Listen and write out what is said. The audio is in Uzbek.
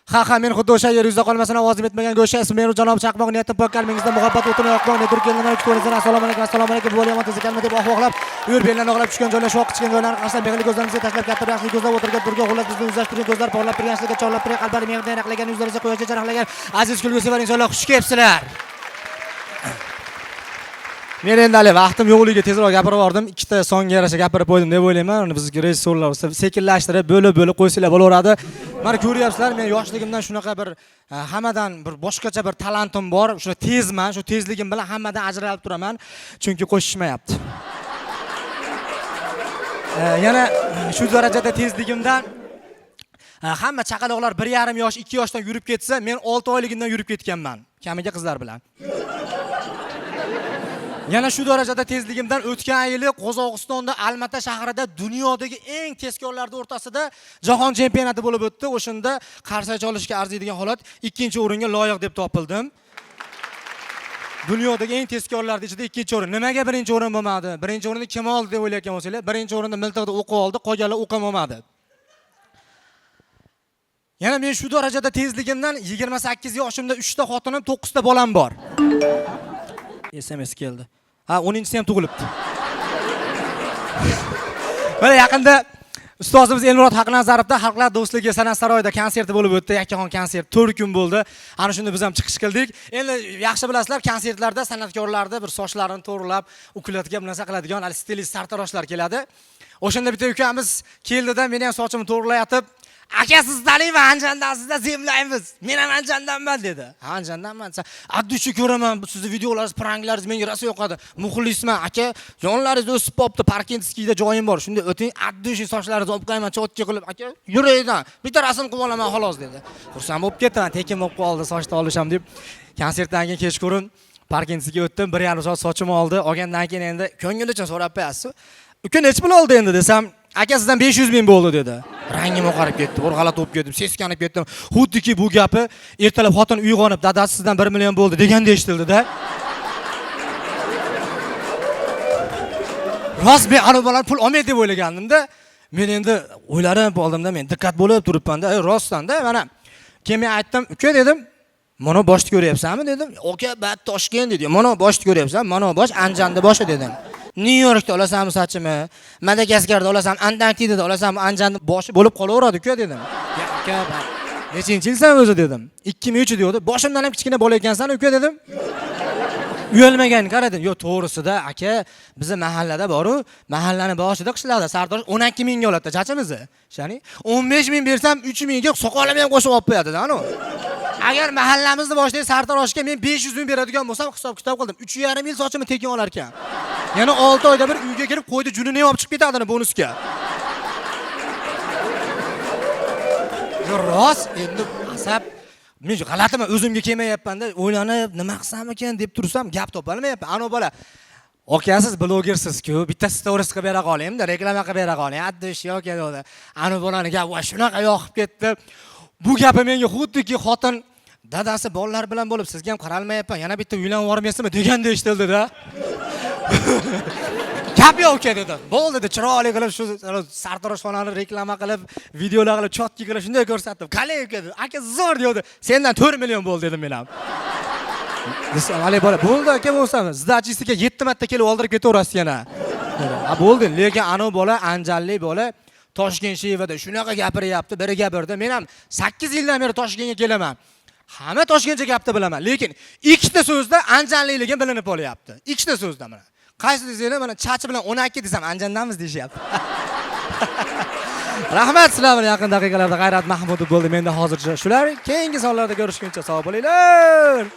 Ha, men xuddi o'sha yer yuzida qolmasin, ovozim yetmagan go'sha ismi men janob chaqmoq niyatda pok qalbingizda muhabbat o'tini yoqmoq ne turkendan uch ko'rinsin. Assalomu alaykum bu yomon tez kalma deb ahvoqlab yur beldan og'lab tushgan joylar shoq chiqqan joylarni qarshilab beg'li ko'zlaringizni tashlab katta yaxshi ko'zlab o'tirgan turga xullas bizni uzashtirgan ko'zlar porlab turgan yoshlarga chorlab turgan qalblarni mehridan yaraqlagan yuzlaringizni quyoshga charaqlagan aziz kulgusevar insonlar xush kelibsizlar. Men endi hali vaqtim yo'qligiga tezroq gapirib yordim. Ikkita songa yarasha gapirib qo'ydim deb o'ylayman. Bizga rejissyorlar sekinlashtirib, bo'lib qo'ysanglar bo'laveradi. Mana ko'ryapsizlar, men yoshligimdan shunaqa bir hammadan bir boshqacha bir talentim bor. Shuna tezman, shu tezligim bilan hammadan ajralib turaman, chunki qo'shishmayapti. Yana shu darajada tezligimdan hamma chaqaloqlar 1,5 yosh, 2 yoshdan yurib ketsa, men 6 oyligimdan yurib ketganman, kamiga qizlar bilan. Yana shu darajada tezligimdan o'tgan yili Qozog'istonda Almata shahrida dunyodagi eng tezkorlar o'rtasida jahon chempionati bo'lib o'tdi. O'shanda qarsak olishga arziydigan holat 2-o'ringa loyiq deb topildim. Dunyodagi eng tezkorlar ichida 2-o'rin. Nimaga 1-o'rin bo'lmadi? 1-o'rinni kim oldi deb o'ylayotgan bo'lsanglar, 1-o'rinda miltiqda o'qib oldi, qolganlar o'qim olmadi. Yana men shu darajada tezligimdan 28 yoshimda 3 ta xotinim, 9 ta bolam bor. SMS keldi. Ha, 10-si ham tug'ilibdi. Mana yaqinda ustozimiz Elmurod Haqnazarovda Xalqlar do'stligi san'at saroyida konserti bo'lib o'tdi. Yakkaxon konsert 4 kun bo'ldi. Ana shunda biz ham chiqish qildik. Endi yaxshi bilasizlar, konsertlarda san'atkorlarda bir sochlarini to'g'rilab, ukulatiga narsa qiladigan stilist sartaroshlar keladi. O'shanda bitta ukamiz keldida, men ham sochimni to'g'rilayotib, "Aka, siz taniyman, Anjandasizda zemlaymiz. Men ham Anjandanman" dedi. "Ha, Anjandanman. Addushi ko'raman, sizni videolaringiz, pranglaringiz menga rosa yoqadi. Muxlisman, aka. Jonlaringiz o'sib qopti, Parkinskiyda joyim bor. Shunda o'ting, addushi sochlaringizni olib qo'yaman, chotga qilib, aka, yuraydan. Bitta rasm qilib olaman xolos" dedi. Xursand bo'lib ketdim, tekin bo'lib qoldi, sochni olisham deb. Konsertdan keyin kechqurun Parkinskiga o'tdim, 1,5 soat sochimni oldi. Olgandan keyin endi ko'ngillicha so'rab qo'yasiz. "Uka, nech pul oldi endi?" desam, "Aka, sizdan 500 ming bo'ldi" dedi. Rangim oqarib ketdi, bir g'alati bo'lib ketdim, seskanib ketdim. Xuddiki bu gapi ertalab xotin uyg'onib, "Dadasi sizdan 1 million bo'ldi" deganda eshitildi-da. Rost men ana bola pul olmaydi deb o'ylagandim-da. Men endi o'ylarim oldimda, men diqqat bo'lib turibman-da, rostdan-da. Mana keyin men aytdim, "Uka" dedim, "Mana boshni ko'ryapsanmi?" dedim. "Aka, bat Toshkent" dedi. "Mana boshni ko'ryapsan, mana bosh Anjanda boshi" dedim. "New Yorkda olasanmi sochimni? Madagaskarda olasanmi? Antarktidada olasanmi? Anjanda boshi bo'lib qolaveradi-ku" dedim. "Aka, nechinchi yilsan o'zi" dedim. 2003 deydi. "Boshimdan ham kichkina bola ekansan, uka" dedim. Uyalmagan qaradim. "Yo'q, to'g'risida aka, bizning mahallada bor-ku, mahallani boshida qishlarda sardosh 12 mingga oladi chachimizni. Shani 15 ming bersam 3 mingga soqolim ham qo'shib olib qo'yadi-da, anu. Agar mahallamizni boshidagi sartaroshga men 500 ming beradigan bo'lsam, hisob-kitob qildim. 3,5 yil sochimni tekin olar ekan. Yana 6 oyda bir uyga kirib qo'ydi junini olib chiqib ketadi bonusga. Rost, endi asab men g'alatiman, o'zimga kelmayapman-da, o'ylanib, nima qilsam ekan deb tursam, gap topolmayapman. Ana bola, "Aka, siz blogersiz-ku, bitta stories qilib bera qoling-da, reklama qilib bera qoling." Addish yo'q edi. Ana bolani gapi shunaqa yoqib ketdi. Bu gapi menga xuddiki xotin dadasi bolalar bilan bo'lib, "Sizga ham qaralmayapman, yana bitta uylanib yormaysizmi?" deganda eshitildi-da. "Gap yo'q uka" dedi. "Bo'ldi" dedi, chiroyli qilib shu sartaroshxonani reklama qilib, videolar qilib, chotki qilib shunday ko'rsatdim. "Qalay uka" dedi. "Aka, zo'r" dedi. "Sendan 4 million bo'ldi" dedim men ham. Desam, "Alay bola, bo'ldi aka bo'lsa, zdachisiga 7 marta kelib oldirib ketaverasiz yana." dedi. "Ha, bo'ldi, lekin ana bola Anjanlik bola Toshkent shahrida shunaqa gapiryapti, biri gapirdi. Men ham 8 yildan beri Toshkentga kelaman. Hamma Toshkentcha gapni bilaman, lekin ikkita so'zda Anjanlikligim bilinib qolyapti. Ikkita so'zda mana. Qaysi desanglar, mana chachi bilan 12 desam Anjandanmiz deyapti." Rahmat, sizlar bilan yaqin daqiqalarda G'ayrat Mahmudov bo'ldi. Menda hozircha shular. Keyingi sonlarda ko'rishguncha sog' bo'linglar.